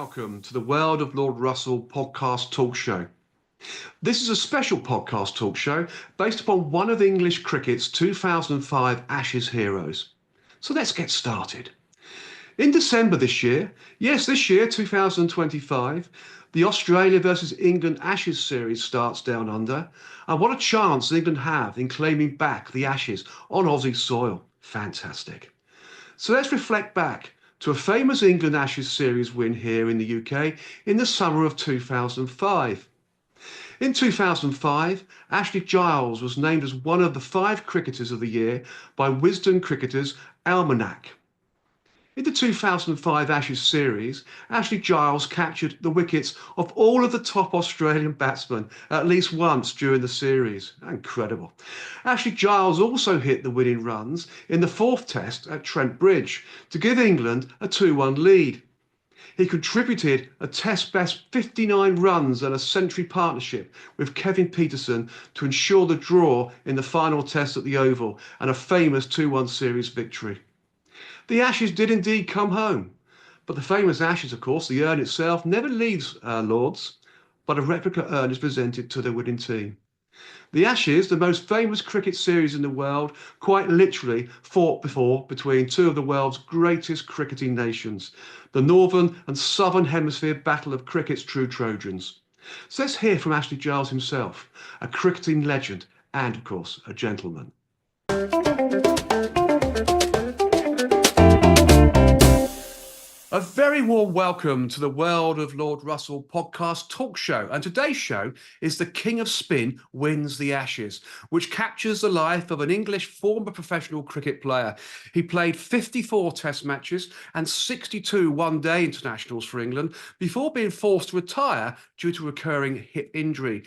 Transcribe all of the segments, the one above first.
welcome to the World of Lord Russell podcast talk show. This is a special podcast talk show based upon one of English cricket's 2005 Ashes heroes. So let's get started. In December this year, this year, 2025, the Australia versus England Ashes series starts down under. And what a chance England have in claiming back the Ashes on Aussie soil. Fantastic. So let's reflect back to a famous England Ashes series win here in the UK in the summer of 2005. In 2005, Ashley Giles was named as one of the 5 cricketers of the year by Wisden Cricketer's Almanac. In the 2005 Ashes series, Ashley Giles captured the wickets of all of the top Australian batsmen at least once during the series. Incredible. Ashley Giles also hit the winning runs in the 4th Test at Trent Bridge to give England a 2-1 lead. He contributed a Test-best 59 runs and a century partnership with Kevin Pietersen to ensure the draw in the final Test at the Oval and a famous 2-1 series victory. The Ashes did indeed come home, but the famous Ashes, of course, the urn itself never leaves Lords, but a replica urn is presented to the winning team. The Ashes, the most famous cricket series in the world, quite literally fought between 2 of the world's greatest cricketing nations, the Northern and Southern Hemisphere battle of cricket's true Trojans. So let's hear from Ashley Giles himself, a cricketing legend and, of course, a gentleman. A very warm welcome to the World of Lord Russell podcast talk show. And today's show is The King of Spin Wins the Ashes, which captures the life of an English former professional cricket player. He played 54 test matches and 62 one-day internationals for England before being forced to retire due to recurring hip injury.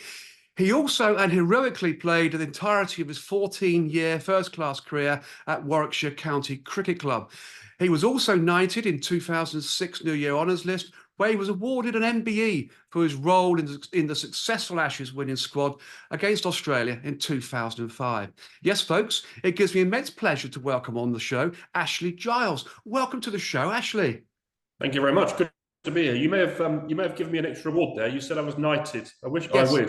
He also and heroically played the entirety of his 14-year first-class career at Warwickshire County Cricket Club. He was also knighted in 2006 New Year Honours List, where he was awarded an MBE for his role in the successful Ashes winning squad against Australia in 2005. Yes, folks, it gives me immense pleasure to welcome on the show Ashley Giles. Welcome to the show, Ashley. Thank you very much. Good to be here. You may have given me an extra award there. You said I was knighted. I wish, but you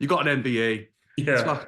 got an MBE. Yeah,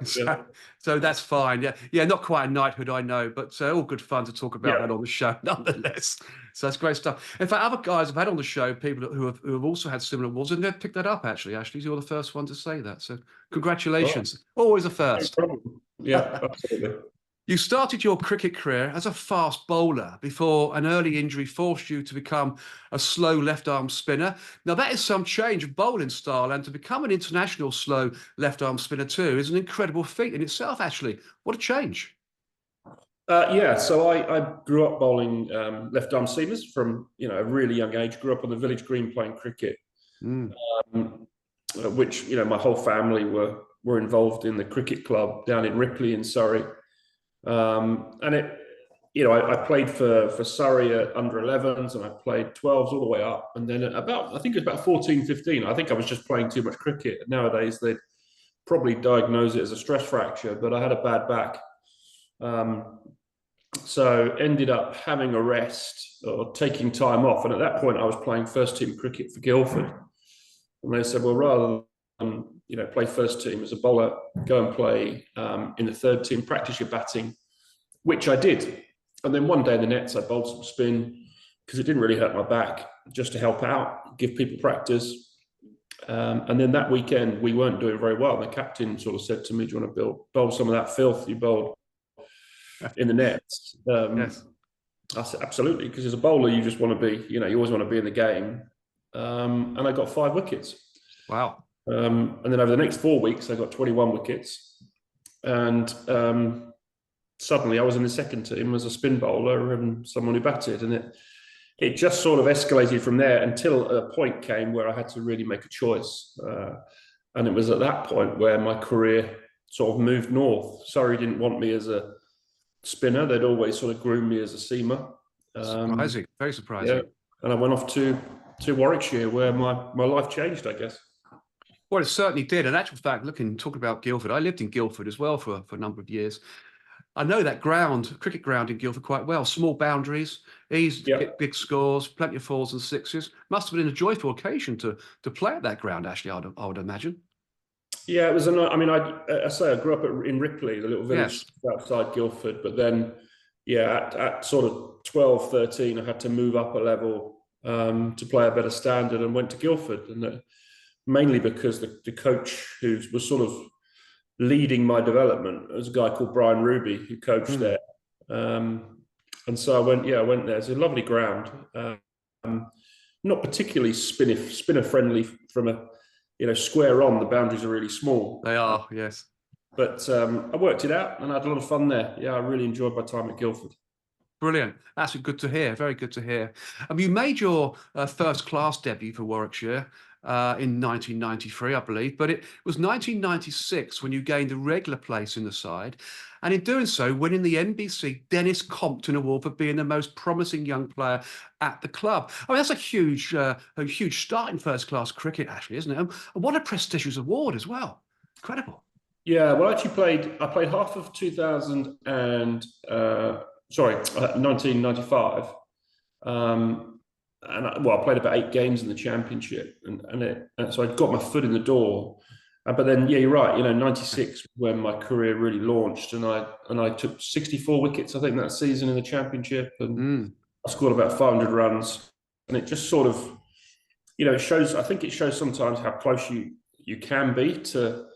so that's fine. Yeah, not quite a knighthood, I know, but all good fun to talk about that on the show, nonetheless. So that's great stuff. In fact, other guys I've had on the show, people who have also had similar awards, and they've picked that up. Actually, Ashley, you're the first one to say that. So congratulations. Always a first. No problem. Yeah, absolutely. You started your cricket career as a fast bowler before an early injury forced you to become a slow left-arm spinner. Now, that is some change of bowling style, and to become an international slow left-arm spinner too is an incredible feat in itself, actually. What a change. So I grew up bowling left-arm seamers from a really young age. Grew up on the village green playing cricket, which my whole family were involved in the cricket club down in Ripley in Surrey. And I played for Surrey at under 11s, and I played 12s all the way up. And then I think it was about 14, 15, I think I was just playing too much cricket. Nowadays, they'd probably diagnose it as a stress fracture, but I had a bad back. So ended up having a rest or taking time off. And at that point, I was playing first team cricket for Guildford. And they said, well, rather than play first team as a bowler, go and play in the third team, practice your batting, which I did. And then one day in the nets, I bowled some spin because it didn't really hurt my back, just to help out, give people practice. And then that weekend, we weren't doing very well. The captain sort of said to me, do you want to bowl some of that filth you bowled in the nets? Yes. I said, absolutely, because as a bowler, you just want to be, you always want to be in the game. And I got 5 wickets. Wow. And then over the next 4 weeks, I got 21 wickets. And suddenly I was in the second team as a spin bowler and someone who batted. And it just sort of escalated from there until a point came where I had to really make a choice. And it was at that point where my career sort of moved north. Surrey didn't want me as a spinner. They'd always sort of groomed me as a seamer. Surprising, very surprising. Yeah. And I went off to Warwickshire, where my life changed, I guess. Well, it certainly did. In actual fact, talking about Guildford, I lived in Guildford as well for a number of years. I know that cricket ground in Guildford quite well. Small boundaries, easy to Yeah. get big scores, plenty of fours and sixes. Must have been a joyful occasion to play at that ground, Ashley, I would imagine. Yeah, it was I mean, I say I grew up in Ripley, the little village Yes. outside Guildford, but then, yeah, at sort of 12, 13, I had to move up a level to play a better standard and went to Guildford. And mainly because the coach who was sort of leading my development was a guy called Brian Ruby, who coached there. And so I went there. It's a lovely ground. Not particularly spinner friendly from a, square on. The boundaries are really small. They are, yes. But I worked it out and I had a lot of fun there. Yeah, I really enjoyed my time at Guildford. Brilliant. That's good to hear. Very good to hear. You made your first class debut for Warwickshire in 1993, I believe, but it was 1996 when you gained a regular place in the side, and in doing so, winning the NBC Dennis Compton Award for being the most promising young player at the club. I mean, that's a huge start in first class cricket, actually, isn't it? And what a prestigious award as well. Incredible. Yeah, well, I played half of 1995. I played about 8 games in the championship, and so I got my foot in the door. But then, yeah, you're right. 96 when my career really launched, and I took 64 wickets, I think, that season in the championship, and I scored about 500 runs, and it just sort of, it shows. I think it shows sometimes how close you can be to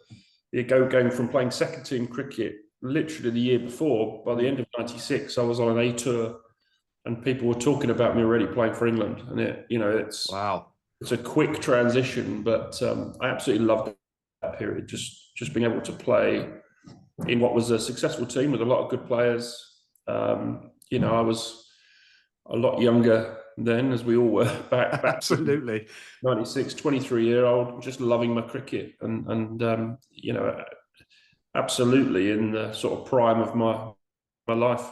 going from playing second team cricket literally the year before. By the end of 96, I was on an A tour and people were talking about me already playing for England. And it's Wow. It's a quick transition, but I absolutely loved that period. Just being able to play in what was a successful team with a lot of good players. I was a lot younger then, as we all were back Absolutely. 96, 23-year-old, just loving my cricket and absolutely in the sort of prime of my life.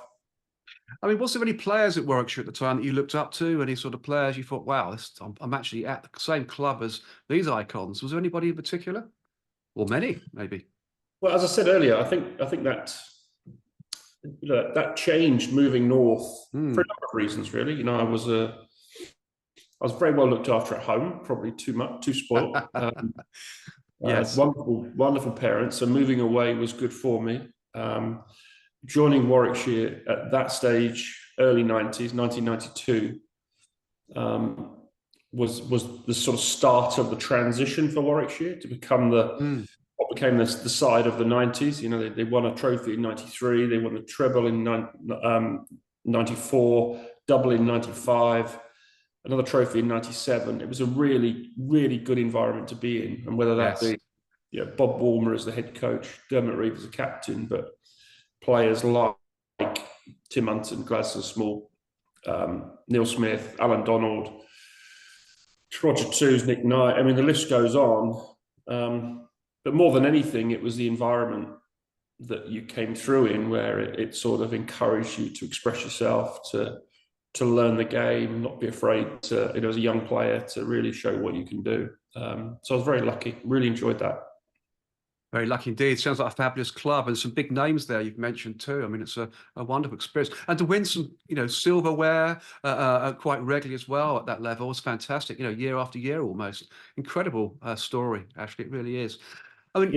I mean, was there any players at Warwickshire at the time that you looked up to? Any sort of players you thought, wow, I'm actually at the same club as these icons? Was there anybody in particular? Or many, maybe? Well, as I said earlier, I think that that changed moving north for a number of reasons, really. I was very well looked after at home, probably too much, too spoiled. Yes. Wonderful, wonderful parents. So moving away was good for me. Joining Warwickshire at that stage, early 90s, 1992, was the sort of start of the transition for Warwickshire to become what became the side of the 90s. They won a trophy in 93, they won the treble in 94, double in 95, another trophy in 97. It was a really, really good environment to be in. And whether that be Bob Warmer as the head coach, Dermot Reeve as the captain, but players like Tim Hunton, Gladstone Small, Neil Smith, Alan Donald, Roger Twos, Nick Knight. I mean, the list goes on. But more than anything, it was the environment that you came through in where it sort of encouraged you to express yourself, to learn the game, not be afraid to, as a young player, to really show what you can do. So I was very lucky, really enjoyed that. Very lucky indeed. Sounds like a fabulous club, and some big names there you've mentioned too. I mean, it's a wonderful experience, and to win some, silverware quite regularly as well at that level was fantastic. Year after year, almost incredible story. Actually, it really is. I mean,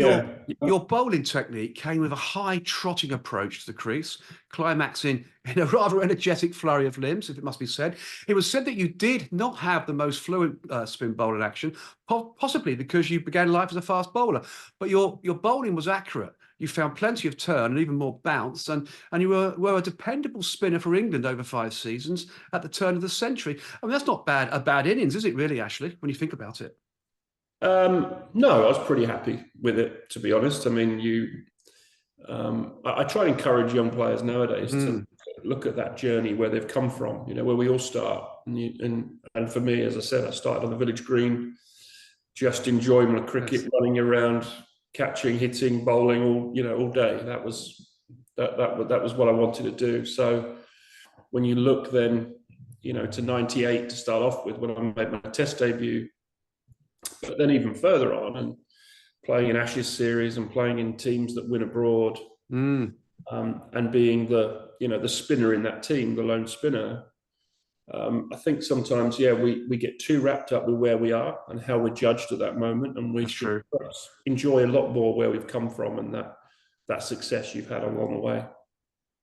your bowling technique came with a high trotting approach to the crease, climaxing in a rather energetic flurry of limbs, if it must be said. It was said that you did not have the most fluent spin bowling action, possibly because you began life as a fast bowler, but your bowling was accurate. You found plenty of turn and even more bounce, and you were a dependable spinner for England over 5 seasons at the turn of the century. I mean, that's not a bad innings, is it really, Ashley, when you think about it? No, I was pretty happy with it, to be honest. I mean, I try and encourage young players nowadays to look at that journey where they've come from, where we all start. And for me, as I said, I started on the village green, just enjoying my cricket, running around, catching, hitting, bowling all day. That was what I wanted to do. So when you look then, to 98 to start off with, when I made my Test debut, but then even further on and playing in Ashes series and playing in teams that win abroad, and being the spinner in that team, the lone spinner. I think sometimes, we get too wrapped up with where we are and how we're judged at that moment, and we should perhaps enjoy a lot more where we've come from and that success you've had along the way.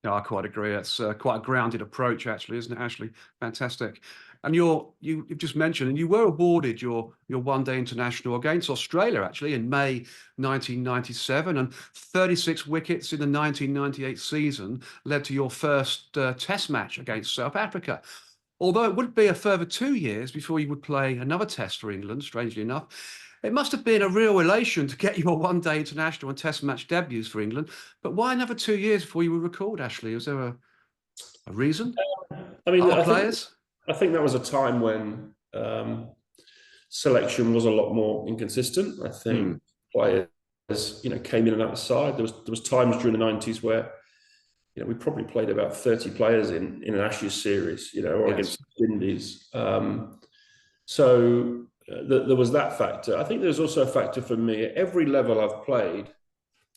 No, I quite agree. That's quite a grounded approach, actually, isn't it, Ashley? Fantastic. And you've just mentioned, and you were awarded your one-day international against Australia, actually, in May 1997, and 36 wickets in the 1998 season led to your first Test match against South Africa. Although it would be a further 2 years before you would play another Test for England, strangely enough. It must have been a real elation to get your one-day international and Test match debuts for England. But why another 2 years before you were recalled, Ashley? Was there a reason? I mean, players? I think that was a time when selection was a lot more inconsistent. I think players, came in and out the side. There was times during the 90s where, we probably played about 30 players in an Ashes series, or against the Indies. So there was that factor. I think there's also a factor for me. At every level I've played,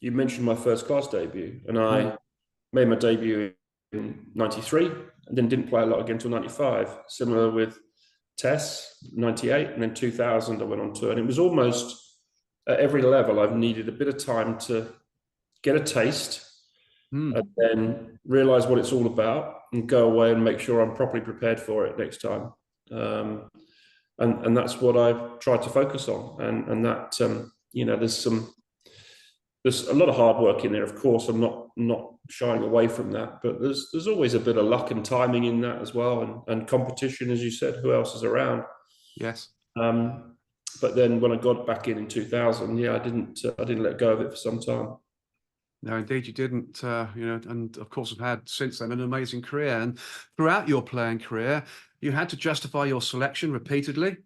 you mentioned my first class debut, and I made my debut in 93 and then didn't play a lot again until 95. Similar with Tests, 98, and then 2000 I went on tour. And it was almost at every level I've needed a bit of time to get a taste and then realise what it's all about and go away and make sure I'm properly prepared for it next time. And that's what I've tried to focus on. And that, there's a lot of hard work in there, of course. I'm not shying away from that, but there's always a bit of luck and timing in that as well, and competition, as you said. Who else is around? Yes. But then when I got back in 2000, I didn't let go of it for some time. No, indeed you didn't. And of course have had since then an amazing career. And throughout your playing career, you had to justify your selection repeatedly,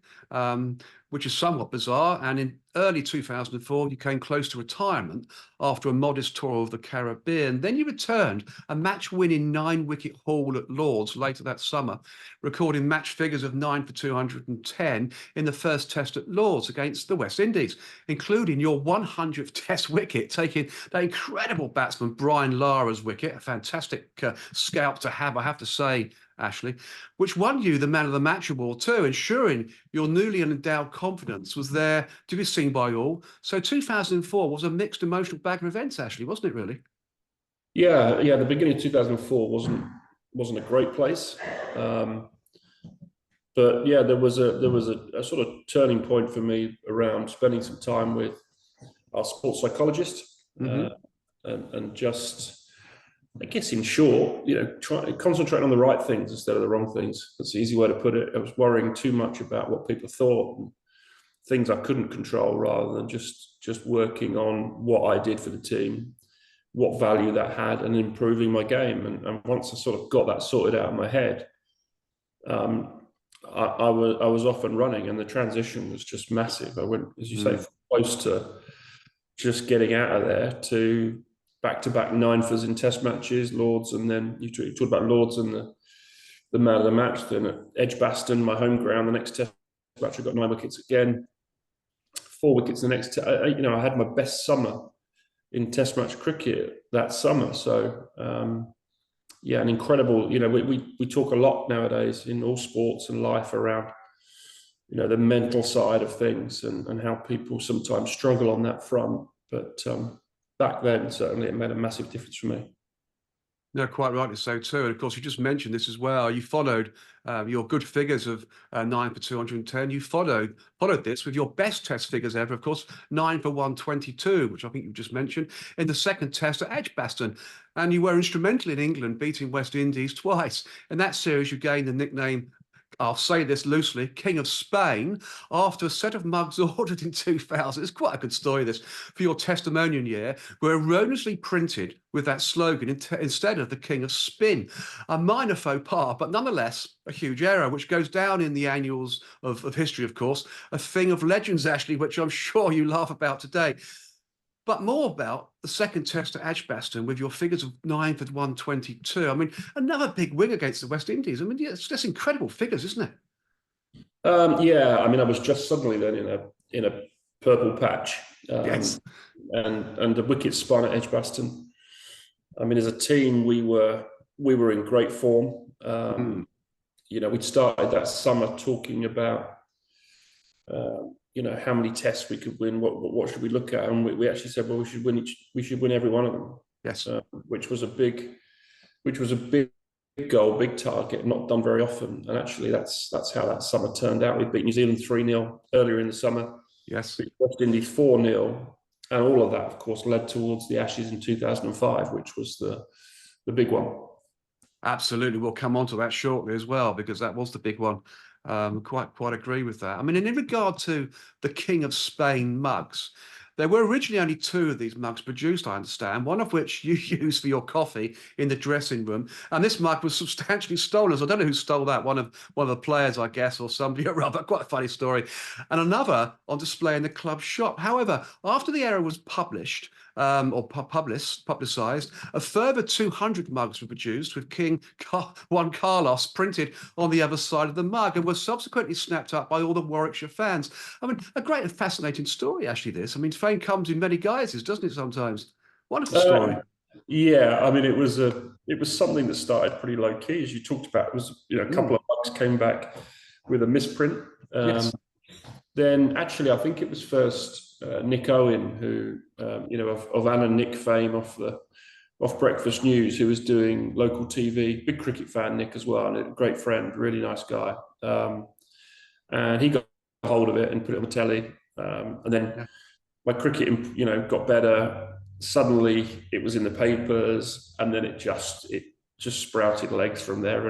which is somewhat bizarre. And in early 2004, you came close to retirement after a modest tour of the Caribbean. Then you returned a match-winning 9-wicket haul at Lord's later that summer, recording match figures of 9 for 210 in the first Test at Lord's against the West Indies, including your 100th Test wicket, taking that incredible batsman Brian Lara's wicket, a fantastic scalp to have, I have to say, Ashley, which won you the Man of the Match award too, ensuring your newly endowed confidence was there to be seen by all. So 2004 was a mixed emotional bag of events, Ashley, wasn't it really? Yeah. The beginning of 2004 wasn't a great place, but there was a sort of turning point for me around spending some time with our sports psychologist, and just, I guess, in short, try to concentrate on the right things instead of the wrong things. That's the easy way to put it. I was worrying too much about what people thought, and things I couldn't control, rather than just working on what I did for the team, what value that had, and improving my game. And once I sort of got that sorted out in my head, I was off and running, and the transition was just massive. I went, as you say, close to just getting out of there to back-to-back 9-fers in Test matches, Lords, and then you talked about Lords and the Man of the Match. Then at Edgbaston, my home ground, the next Test match, I got 9 wickets again, 4 wickets the next. I had my best summer in Test match cricket that summer. So an incredible. We talk a lot nowadays in all sports and life around the mental side of things and how people sometimes struggle on that front, but back then, certainly, it made a massive difference for me. No, quite rightly so too. And of course, you just mentioned this as well. You followed your good figures of 9 for 210. You followed this with your best Test figures ever, of course, 9 for 122, which I think you just mentioned, in the second Test at Edgbaston. And you were instrumental in England beating West Indies twice. In that series, you gained the nickname, I'll say this loosely, King of Spain, after a set of mugs ordered in 2000. It's quite a good story, this, for your testimonial year, were erroneously printed with that slogan instead of the King of Spin. A minor faux pas, but nonetheless a huge error, which goes down in the annals of history, of course, a thing of legends, Ashley, which I'm sure you laugh about today. But more about the second Test at Edgbaston with your figures of 9 for 122. I mean, another big win against the West Indies. I mean, it's just incredible figures, isn't it? I mean, I was just suddenly then in a purple patch, Yes, and the wicket spun at Edgbaston, I mean, as a team, we were in great form. We'd started that summer talking about how many tests we could win, what should we look at, and we actually said, well, we should win every one of them. Yes, which was a big goal, big target, not done very often. And actually, that's how that summer turned out. We beat New Zealand 3-0 earlier in the summer. yes, Beat West Indies 4-0, and all of that, of course, led towards the Ashes in 2005, which was the big one. absolutely. We'll come on to that shortly as well, because that was the big one. Quite agree with that. I mean, in regard to the King of Spain mugs, there were originally only 2 of these mugs produced, I understand, one of which you used for your coffee in the dressing room. And this mug was substantially stolen. So I don't know who stole that, one of the players, I guess, or somebody at rubber. Quite a funny story. And another on display in the club shop. However, after the error was published, or publicised, a further 200 mugs were produced with King Juan Carlos printed on the other side of the mug, and were subsequently snapped up by all the Warwickshire fans. I mean, a great and fascinating story, actually, this. I mean, fame comes in many guises, doesn't it, sometimes? Wonderful story. Yeah, I mean, it was something that started pretty low key, as you talked about. It was, a couple of mugs came back with a misprint. Yes. Then actually, I think it was first Nick Owen, who of Anna Nick fame off Breakfast News, who was doing local TV. Big cricket fan, Nick, as well, and a great friend, really nice guy. And he got hold of it and put it on the telly. And then my cricket, got better. Suddenly, it was in the papers, and then it just sprouted legs from there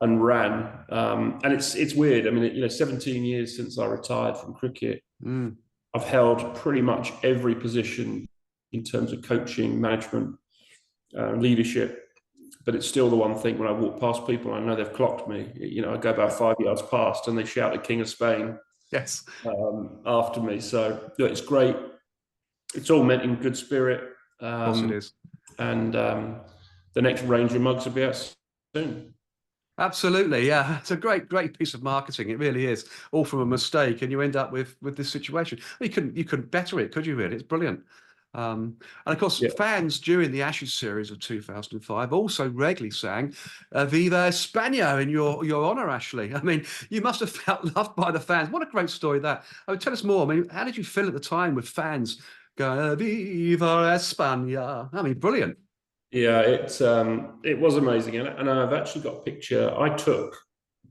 and ran. And it's weird. I mean, 17 years since I retired from cricket, I've held pretty much every position in terms of coaching, management, leadership. But it's still the one thing when I walk past people, I know they've clocked me. I go about 5 yards past and they shout the King of Spain after me. So it's great. It's all meant in good spirit. Of course it is. And the next range of mugs will be out soon. Absolutely, yeah. It's a great piece of marketing. It really is. All from a mistake, and you end up with this situation. You couldn't better it, could you? Really, it's brilliant. And of course, fans during the Ashes series of 2005 also regularly sang "Viva España" in your honour, Ashley. I mean, you must have felt loved by the fans. What a great story that. I mean, tell us more. I mean, how did you feel at the time with fans going "Viva España"? I mean, brilliant. Yeah, it was amazing, and I've actually got a picture I took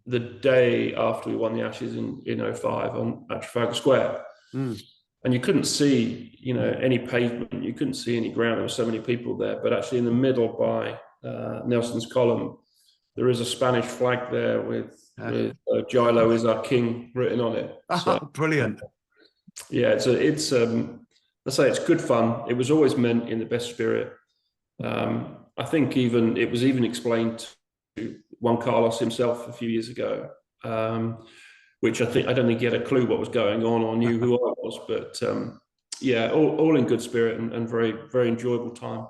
the day after we won the Ashes in 2005 at Trafalgar Square, and you couldn't see any pavement, you couldn't see any ground. There were so many people there, but actually in the middle by Nelson's column, there is a Spanish flag there with "Gilo is our king" written on it. So, brilliant. Yeah, it's let's say it's good fun. It was always meant in the best spirit. I think it was explained to Juan Carlos himself a few years ago, which I don't think he had a clue what was going on or knew who I was. But all in good spirit and very, very enjoyable time.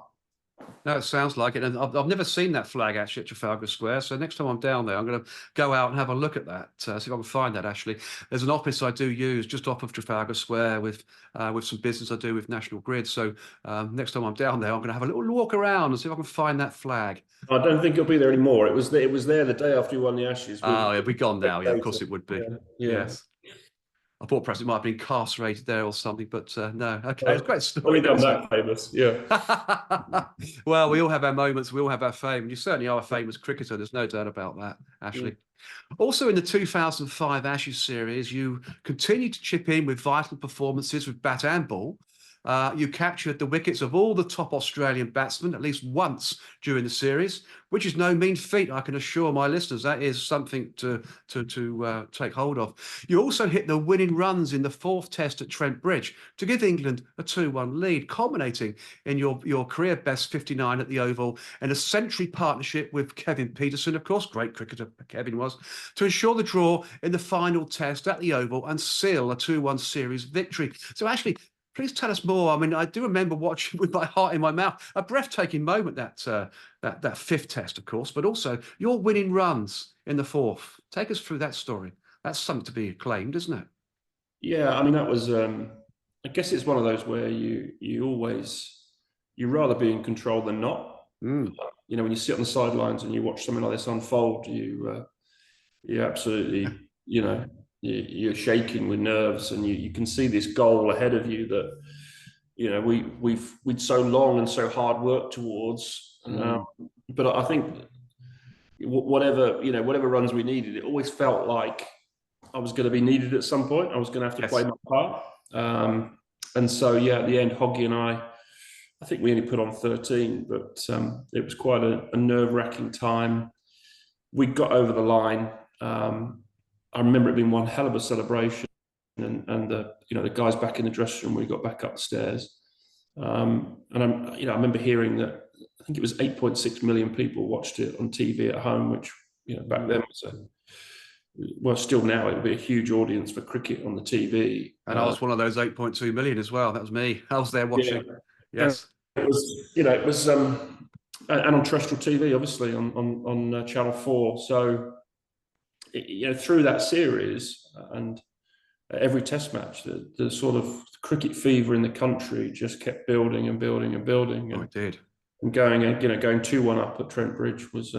No, it sounds like it. And I've never seen that flag actually at Trafalgar Square. So next time I'm down there, I'm going to go out and have a look at that, see if I can find that, actually. There's an office I do use just off of Trafalgar Square with some business I do with National Grid. So next time I'm down there, I'm going to have a little walk around and see if I can find that flag. I don't think it'll be there anymore. It was there the day after you won the Ashes. It'll be gone now. Yeah, of course it would be. Yeah. Yes. I thought perhaps it might have been incarcerated there or something, but no. Okay, it's a great story. Only done that famous, yeah. Well, we all have our moments. We all have our fame. And you certainly are a famous cricketer. There's no doubt about that, Ashley. Also in the 2005 Ashes series, you continued to chip in with vital performances with bat and ball. You captured the wickets of all the top Australian batsmen at least once during the series, which is no mean feat, I can assure my listeners. That is something to take hold of. You also hit the winning runs in the 4th Test at Trent Bridge to give England a 2-1 lead, culminating in your career best 59 at the Oval and a century partnership with Kevin Pietersen, of course, great cricketer Kevin was, to ensure the draw in the final Test at the Oval and seal a 2-1 series victory. So actually, please tell us more. I mean, I do remember watching with my heart in my mouth, a breathtaking moment, that 5th Test, of course, but also your winning runs in the 4th. Take us through that story. That's something to be acclaimed, isn't it? Yeah, I mean, that was, I guess it's one of those where you always you'd rather be in control than not. Mm. You know, when you sit on the sidelines and you watch something like this unfold, you absolutely, you know, you're shaking with nerves, and you can see this goal ahead of you that, you know, we'd so long and so hard worked towards. But I think whatever runs we needed, it always felt like I was going to be needed at some point. I was going to have to play my part. And so, yeah, at the end, Hoggy and I think we only put on 13, but it was quite a nerve-wracking time. We got over the line. I remember it being one hell of a celebration, and the guys back in the dressing room when we got back up the stairs. And I remember hearing that I think it was 8.6 million people watched it on TV at home, which, you know, back then was still now it would be a huge audience for cricket on the TV. And I was one of those 8.2 million as well. That was me. I was there watching. Yeah. Yes. It was and on terrestrial TV, obviously on Channel 4. So, through that series and every Test match, the sort of cricket fever in the country just kept building and building and building. It did. And going 2-1 up at Trent Bridge was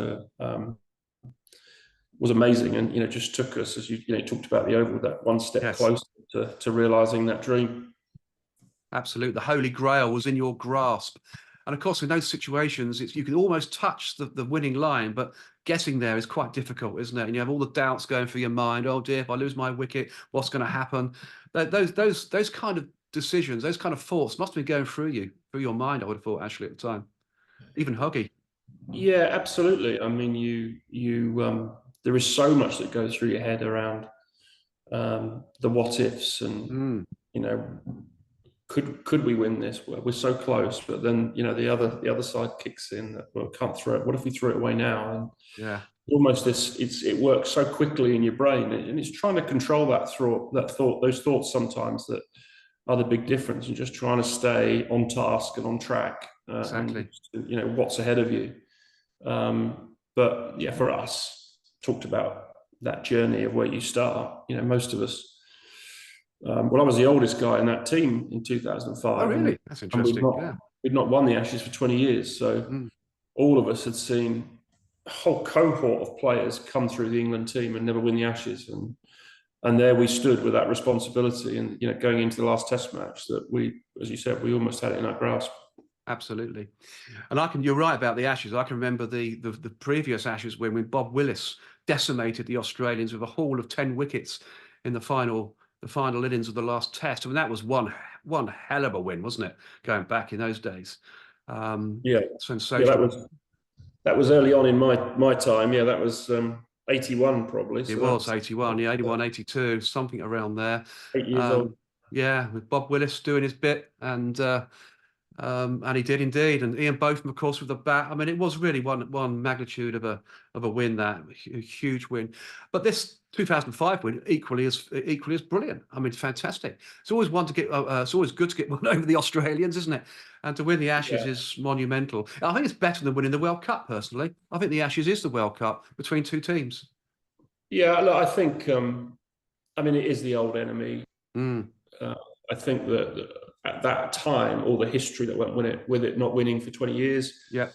amazing, and just took us, as you talked about the Oval, that one step closer to realising that dream. Absolutely, the Holy Grail was in your grasp. And of course, in those situations, you can almost touch the winning line, but getting there is quite difficult, isn't it? And you have all the doubts going through your mind. Oh dear, if I lose my wicket, what's going to happen? Those kind of decisions, those kind of thoughts must have been going through your mind, I would have thought, Ashley, at the time. Even Huggy. Yeah, absolutely. I mean, there is so much that goes through your head around the what ifs, and could we win this? Well, we're so close, but then the other side kicks in that, well, can't throw it. What if we throw it away now? And almost it works so quickly in your brain, and it's trying to control those thoughts sometimes that are the big difference, and just trying to stay on task and on track. Exactly. And, what's ahead of you. But yeah, for us, talked about that journey of where you start. Most of us. I was the oldest guy in that team in 2005. Oh, really? That's interesting. We'd not won the Ashes for 20 years. So all of us had seen a whole cohort of players come through the England team and never win the Ashes. And there we stood with that responsibility, and going into the last Test match that we, as you said, we almost had it in our grasp. Absolutely. And you're right about the Ashes. I can remember the previous Ashes when Bob Willis decimated the Australians with a haul of 10 wickets in the final innings of the last Test. I mean, that was one hell of a win, wasn't it? Going back in those days. Sensational. Yeah, that was early on in my time. Yeah, that was 81 probably. It was 81, 81, 82, something around there. 8 years old. Yeah, with Bob Willis doing his bit, and he did indeed. And Ian Botham, of course, with the bat. I mean, it was really one magnitude of a win, that a huge win. But this 2005 win equally as brilliant. I mean, fantastic. It's always it's always good to get one over the Australians, isn't it? And to win the Ashes is monumental. I think it's better than winning the World Cup, personally. I think the Ashes is the World Cup between two teams. Yeah, look, I think. It is the old enemy. I think that at that time, all the history that went with it not winning for 20 years. Yeah.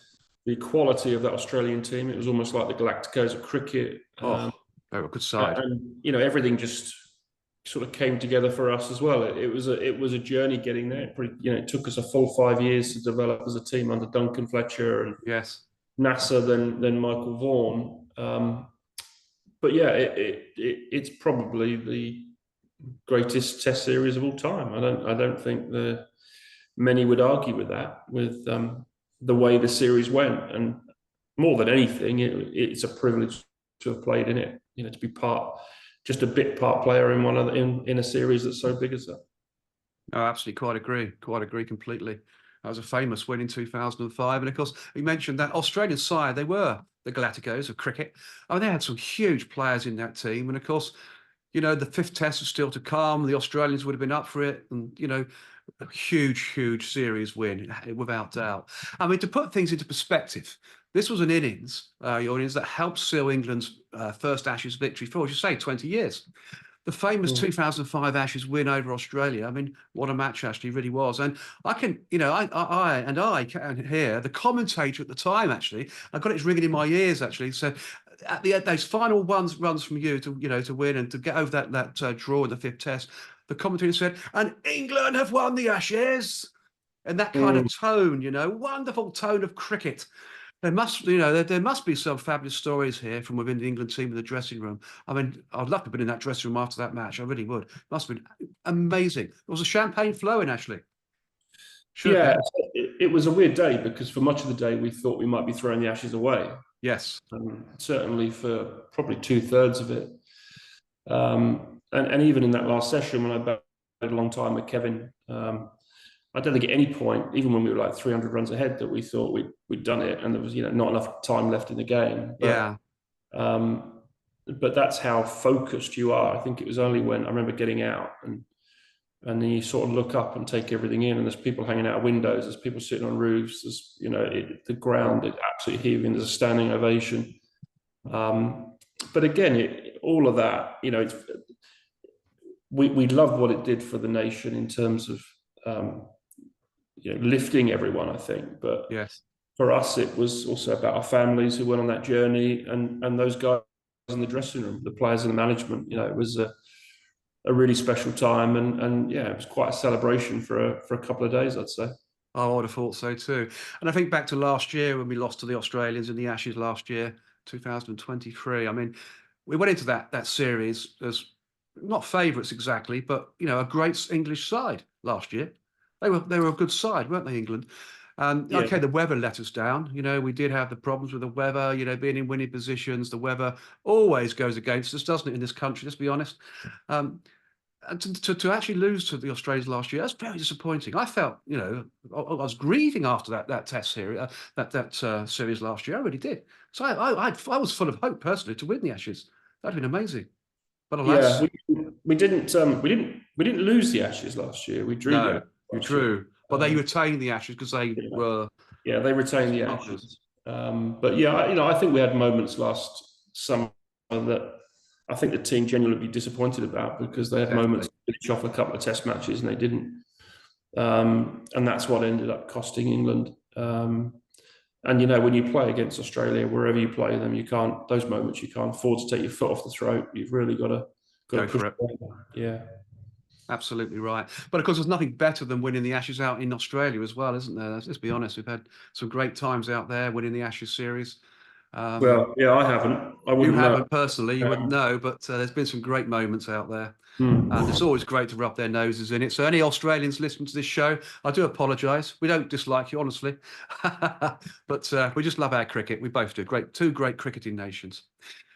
The quality of that Australian team, it was almost like the Galacticos of cricket. They were a good side. And everything just sort of came together for us as well. It was a journey getting there. It took us a full 5 years to develop as a team under Duncan Fletcher and Nasser, then Michael Vaughan. But yeah, it's probably the greatest Test series of all time. I don't think many would argue with that, with the way the series went. And more than anything, it's a privilege to have played in it. To be just a bit part player in a series that's so big as that. Oh, absolutely, quite agree completely. That was a famous win in 2005, and of course, you mentioned that Australian side. They were the Galacticos of cricket. Oh, they had some huge players in that team, and of course, the fifth Test was still to come. The Australians would have been up for it, and a huge series win, without doubt. I mean, to put things into perspective, this was an innings that helped seal England's first Ashes victory for, as you say, 20 years. the famous 2005 Ashes win over Australia. I mean, what a match actually really was. And I can, I can hear the commentator at the time, actually, I got it ringing in my ears, actually. So at the end, those final runs from you to win and to get over that draw in the fifth test, the commentator said, and England have won the Ashes. And that kind of tone, wonderful tone of cricket. There must be some fabulous stories here from within the England team in the dressing room. I mean, I'd love to have been in that dressing room after that match. I really would. Must have been amazing. There was a champagne flowing, actually. Yeah, it was a weird day because for much of the day we thought we might be throwing the Ashes away. Yes. Certainly for probably 2/3 of it. And even in that last session when I batted a long time with Kevin, I don't think at any point, even when we were like 300 runs ahead, that we thought we'd done it, and there was not enough time left in the game. But, but that's how focused you are. I think it was only when I remember getting out, and then you sort of look up and take everything in, and there's people hanging out of windows, there's people sitting on roofs, there's the ground is absolutely heaving, there's a standing ovation. But again, all of that, we love what it did for the nation in terms of lifting everyone, I think. But yes, for us, it was also about our families who went on that journey, and those guys in the dressing room, the players and the management. It was a really special time, and it was quite a celebration for a couple of days, I'd say. I would have thought so too. And I think back to last year when we lost to the Australians in the Ashes last year, 2023. I mean, we went into that series as not favourites exactly, but a great English side last year. They were a good side, weren't they, England? Okay, the weather let us down. We did have the problems with the weather. Being in winning positions, the weather always goes against us, doesn't it? In this country, let's be honest. And to actually lose to the Australians last year, that's very disappointing. I felt, I was grieving after that test series, that series last year. I really did. So I was full of hope personally to win the Ashes. That'd been amazing. But alas, we didn't lose the Ashes last year. We drew the Ashes. True. But they retained the Ashes because they were. Yeah, they retained the Ashes. But I think we had moments last summer that I think the team genuinely be disappointed about, because they had moments to finish off a couple of test matches and they didn't. And that's what ended up costing England. And when you play against Australia, wherever you play them, those moments you can't afford to take your foot off the throat. You've really got to go for it. Yeah. Absolutely right. But of course, there's nothing better than winning the Ashes out in Australia as well, isn't there? Let's be honest. We've had some great times out there winning the Ashes series. Well, yeah, I haven't. You haven't personally, you wouldn't know, but there's been some great moments out there. And it's always great to rub their noses in it. So any Australians listening to this show, I do apologise. We don't dislike you, honestly. But we just love our cricket. We both do. Two great cricketing nations.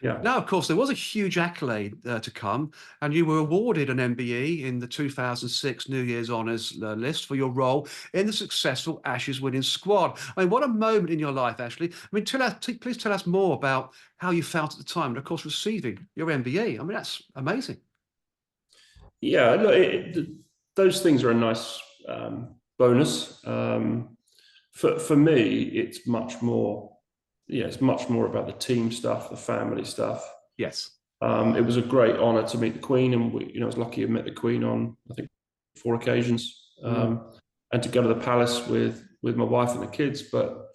Yeah. Now, of course, there was a huge accolade to come, and you were awarded an MBE in the 2006 New Year's Honours list for your role in the successful Ashes winning squad. I mean, what a moment in your life, Ashley. I mean, please tell us more about how you felt at the time, and of course, receiving your MBE. I mean, that's amazing. Yeah, look, those things are a nice bonus. For me, it's much more. Yeah, it's much more about the team stuff, the family stuff. Yes. It was a great honour to meet the Queen, and I was lucky to meet the Queen on, I think, 4 occasions, and to go to the palace with my wife and the kids. But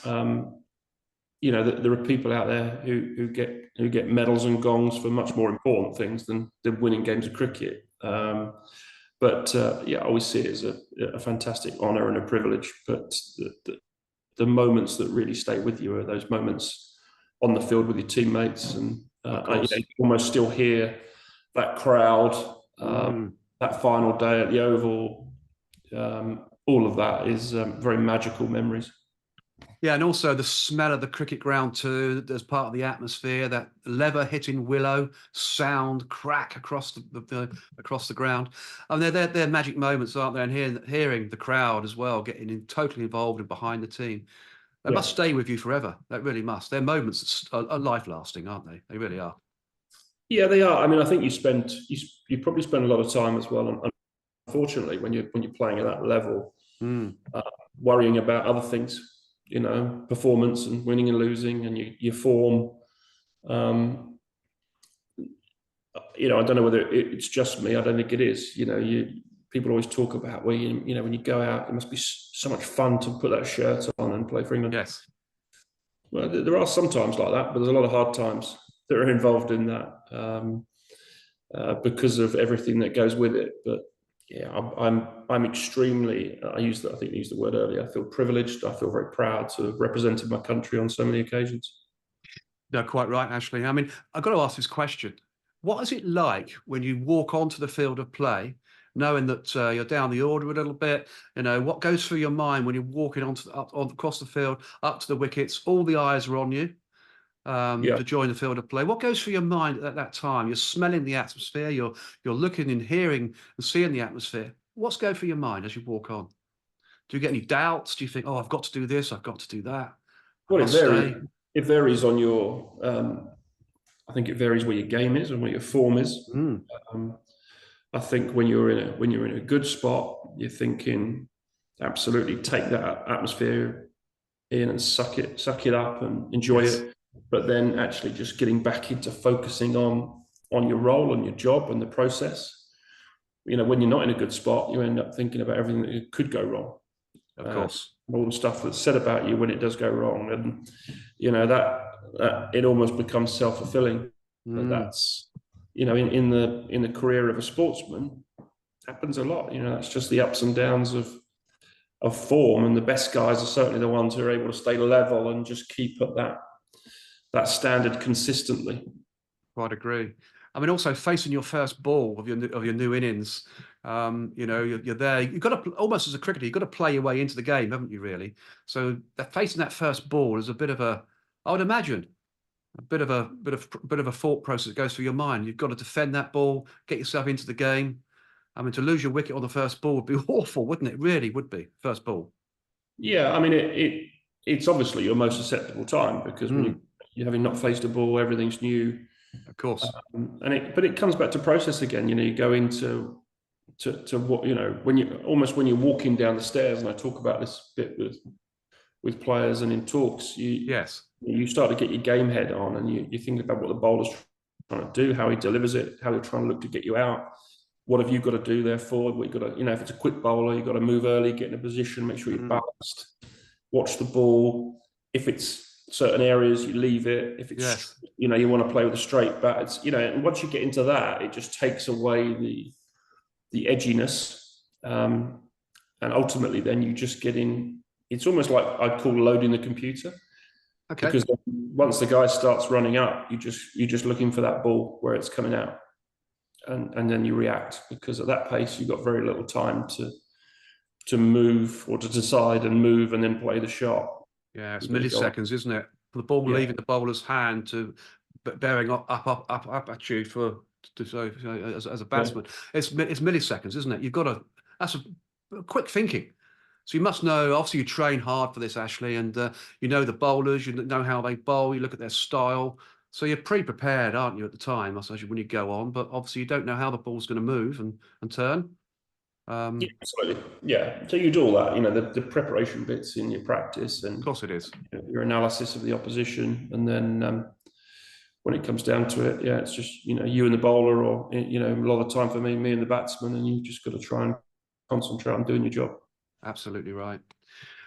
there are people out there who get medals and gongs for much more important things than winning games of cricket. But I always see it as a fantastic honour and a privilege. But the moments that really stay with you are those moments on the field with your teammates, and you almost still hear that crowd, that final day at the Oval. All of that is very magical memories. Yeah, and also the smell of the cricket ground too, as part of the atmosphere, that lever hitting willow sound crack across the ground. I mean, they're magic moments, aren't they? And hearing the crowd as well, getting totally involved and behind the team. They must stay with you forever. That really must. They're moments that are life-lasting, aren't they? They really are. Yeah, they are. I mean, I think you probably spend a lot of time as well, unfortunately, when you're playing at that level, worrying about other things. Performance and winning and losing, and your form. I don't know whether it's just me. I don't think it is. People always talk about when you go out, it must be so much fun to put that shirt on and play for England. Yes. Well, there are some times like that, but there's a lot of hard times that are involved in that because of everything that goes with it. But yeah, I'm extremely. I think you used the word earlier. I feel privileged. I feel very proud to have represented my country on so many occasions. No, quite right, Ashley. I mean, I've got to ask this question. What is it like when you walk onto the field of play, knowing that you're down the order a little bit? What goes through your mind when you're walking across the field, up to the wickets, all the eyes are on you Yeah. to join the field of play? What goes through your mind at that time? You're smelling the atmosphere, you're looking and hearing and seeing the atmosphere. What's going through your mind as you walk on? Do you get any doubts? Do you think, oh, I've got to do this, I've got to do that, I Well, must stay? it varies on your. I think it varies where your game is and where your form is. Mm, Um, I think when you're in a good spot, you're thinking absolutely take that atmosphere in and suck it up and enjoy yes. it. But then actually just getting back into focusing on your role and your job and the process. When you're not in a good spot, you end up thinking about everything that could go wrong. Of course. All the stuff that's said about you when it does go wrong, and that it almost becomes self-fulfilling. But that's in the career of a sportsman happens a lot. That's just the ups and downs of form, and the best guys are certainly the ones who are able to stay level and just keep at that standard consistently. Quite agree. I mean, also facing your first ball of your new innings, you're there. You've got to almost as a cricketer, you've got to play your way into the game, haven't you? Really. So facing that first ball is a bit of I would imagine, a bit of a thought process that goes through your mind. You've got to defend that ball, get yourself into the game. I mean, to lose your wicket on the first ball would be awful, wouldn't it? Really would be first ball. Yeah, I mean it's obviously your most susceptible time because when you're having not faced a ball, everything's new. Of course. But it comes back to process again. You go into to what when you're walking down the stairs, and I talk about this bit with players and in talks. You start to get your game head on, and you think about what the bowler's trying to do, how he delivers it, how they're trying to look to get you out. What have you got to do there forward? What you got to, if it's a quick bowler, you've got to move early, get in a position, make sure you're balanced, watch the ball. If it's certain areas, you leave it. If it's, you want to play with a straight bat, it's, and once you get into that, it just takes away the edginess. And ultimately then you just get in, it's almost like I'd call loading the computer. Okay. Because once the guy starts running up, you're just looking for that ball where it's coming out. And then you react, because at that pace you've got very little time to move or to decide and move and then play the shot. Yeah, it's milliseconds, isn't it? The ball leaving the bowler's hand to bearing up at you as a batsman. Yeah. It's milliseconds, isn't it? You've got to. That's a quick thinking. So you must know. Obviously, you train hard for this, Ashley, and you know the bowlers. You know how they bowl. You look at their style. So you're pre-prepared, aren't you, at the time, I suppose, when you go on. But obviously, you don't know how the ball's going to move and turn. Yeah, absolutely. Yeah. So you do all that, the preparation bits in your practice, and of course it is your analysis of the opposition, and then when it comes down to it, it's just you and the bowler, or a lot of the time for me and the batsman, and you just got to try and concentrate on doing your job. Absolutely right.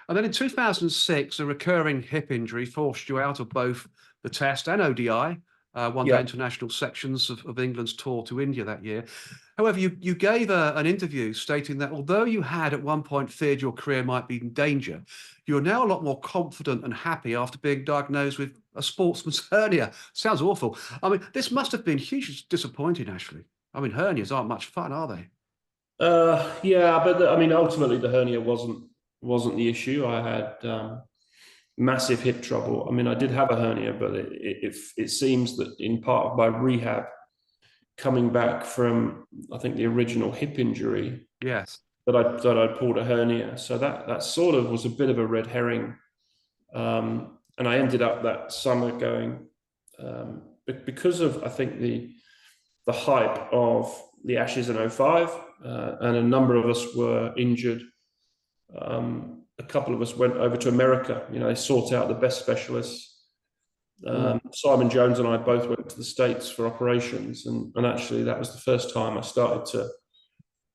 And then in 2006, a recurring hip injury forced you out of both the Test and ODI, one-day international sections of England's tour to India that year. However, you gave an interview stating that although you had at one point feared your career might be in danger, you're now a lot more confident and happy after being diagnosed with a sportsman's hernia. Sounds awful. I mean, this must have been hugely disappointing, Ashley. I mean, hernias aren't much fun, are they? Yeah, but ultimately the hernia wasn't the issue. I had massive hip trouble. I mean, I did have a hernia, but it seems that in part of my rehab, coming back from, I think, the original hip injury, that I pulled a hernia. So that sort of was a bit of a red herring. And I ended up that summer going, because of, I think, the hype of the Ashes in 2005, and a number of us were injured. A couple of us went over to America. They sought out the best specialists. Simon Jones and I both went to the States for operations, and actually that was the first time I started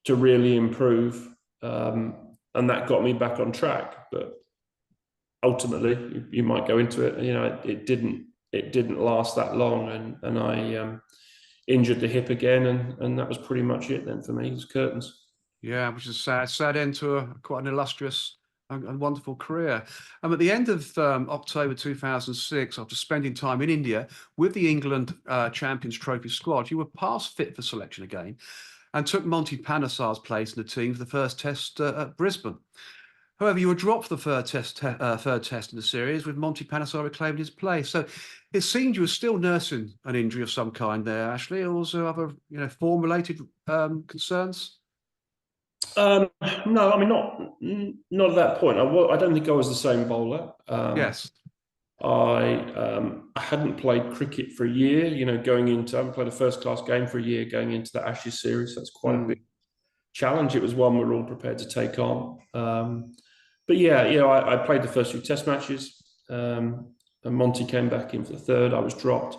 to really improve, and that got me back on track. But ultimately, you might go into it, it didn't last that long, and I injured the hip again, and that was pretty much it then for me. It was curtains. Yeah, which is sad end to quite an illustrious and wonderful career. At the end of October 2006, after spending time in India with the England Champions Trophy squad, you were past fit for selection again and took Monty Panesar's place in the team for the first test at Brisbane. However, you were dropped for the third test in the series, with Monty Panesar reclaiming his place. So it seemed you were still nursing an injury of some kind there, Ashley, or was there other form-related concerns? No, I mean not at that point. I don't think I was the same bowler. Yes. I hadn't played cricket for a year. I hadn't played a first-class game for a year going into the Ashes series. That's quite a big challenge. It was one we were all prepared to take on. But yeah, I played the first few Test matches, and Monty came back in for the third. I was dropped,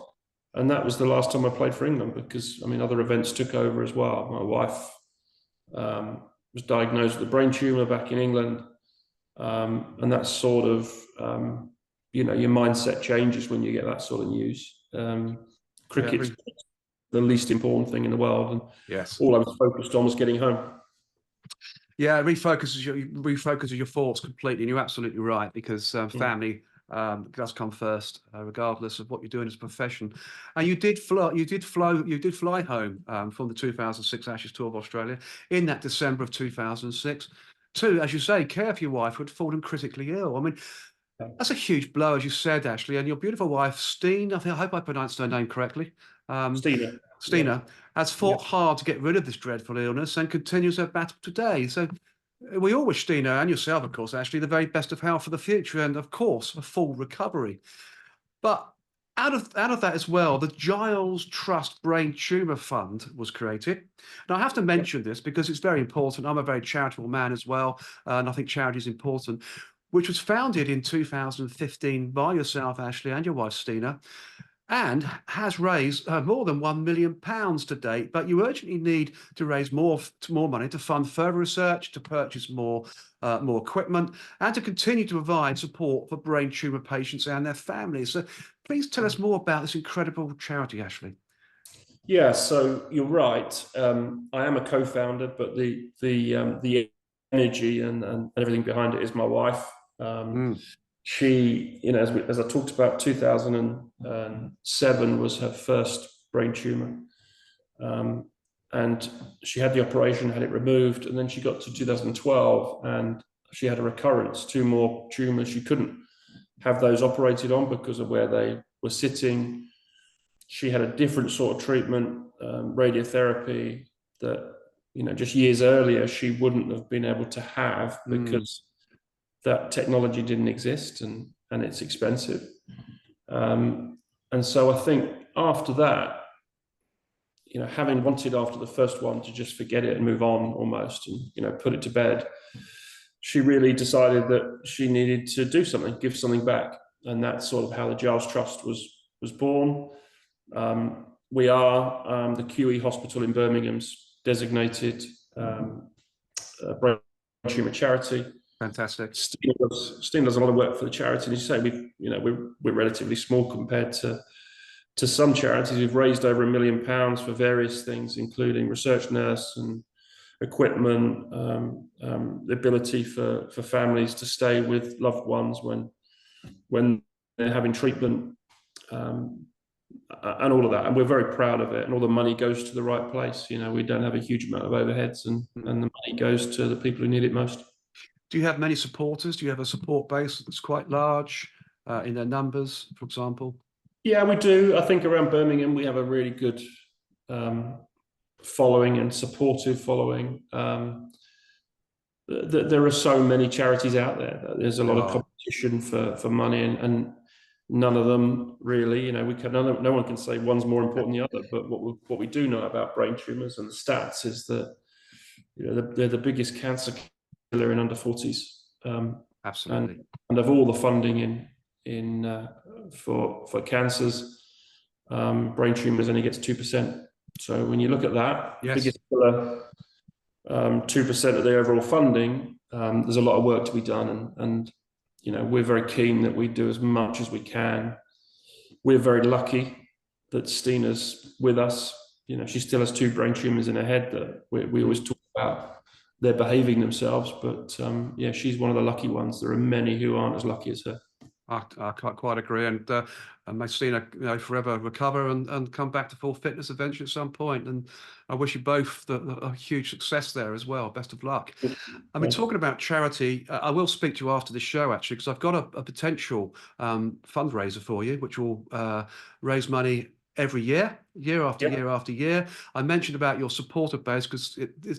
and that was the last time I played for England because other events took over as well. My wife was diagnosed with a brain tumor back in England, and that sort of your mindset changes when you get that sort of news. Cricket's the least important thing in the world, and yes, all I was focused on was getting home. Yeah, it refocuses your thoughts completely, and you're absolutely right, because family does come first, regardless of what you're doing as a profession. And you did fly home from the 2006 Ashes tour of Australia in that December of 2006 to, as you say, care for your wife who had fallen critically ill. I mean, that's a huge blow, as you said, Ashley. And your beautiful wife, Steen, I hope I pronounced her name correctly. Stina has fought hard to get rid of this dreadful illness and continues her battle today. So we all wish Stina and yourself, of course, Ashley, the very best of health for the future and, of course, a full recovery. But out of that as well, the Giles Trust Brain Tumour Fund was created. And I have to mention this because it's very important. I'm a very charitable man as well, and I think charity is important, which was founded in 2015 by yourself, Ashley, and your wife, Stina, and has raised more than £1 million to date. But you urgently need to raise more money to fund further research, to purchase more equipment, and to continue to provide support for brain tumour patients and their families. So please tell us more about this incredible charity, Ashley. Yeah, so you're right. I am a co-founder, but the energy and everything behind it is my wife. She, as I talked about, 2007 was her first brain tumor. And she had the operation, had it removed, and then she got to 2012 and she had a recurrence, 2 more tumors. She couldn't have those operated on because of where they were sitting. She had a different sort of treatment, radiotherapy, that, just years earlier she wouldn't have been able to have because that technology didn't exist and it's expensive. And so I think after that, having wanted after the first one to just forget it and move on almost and, put it to bed, she really decided that she needed to do something, give something back. And that's sort of how the Giles Trust was born. We are the QE Hospital in Birmingham's designated brain tumour charity. Fantastic. Steen does a lot of work for the charity, and as you say, we're relatively small compared to some charities. We've raised over £1 million for various things, including research nurse and equipment, the ability for families to stay with loved ones when they're having treatment, and all of that. And we're very proud of it. And all the money goes to the right place. We don't have a huge amount of overheads, and the money goes to the people who need it most. Do you have many supporters? Do you have a support base that's quite large in their numbers, for example? Yeah, we do. I think around Birmingham, we have a really good following and supportive following. There are so many charities out there. There's a lot of competition for money, and none of them really, no one can say one's more important than the other. But what we do know about brain tumours and the stats is that they're the biggest cancer killer in under 40s. Absolutely. And of all the funding for cancers. Brain tumours only gets 2%. So when you look at that, Yes. biggest killer, 2% of the overall funding, there's a lot of work to be done, and we're very keen that we do as much as we can. We're very lucky that Stina's with us. She still has 2 brain tumours in her head that we always talk about. They're behaving themselves, but yeah, she's one of the lucky ones. There are many who aren't as lucky as her. I quite agree, and may Stina forever recover and come back to full fitness eventually at some point. And I wish you both a huge success there as well. Best of luck. I mean, talking about charity, I will speak to you after the show actually, because I've got a potential fundraiser for you, which will raise money every year after year after year. I mentioned about your supporter base because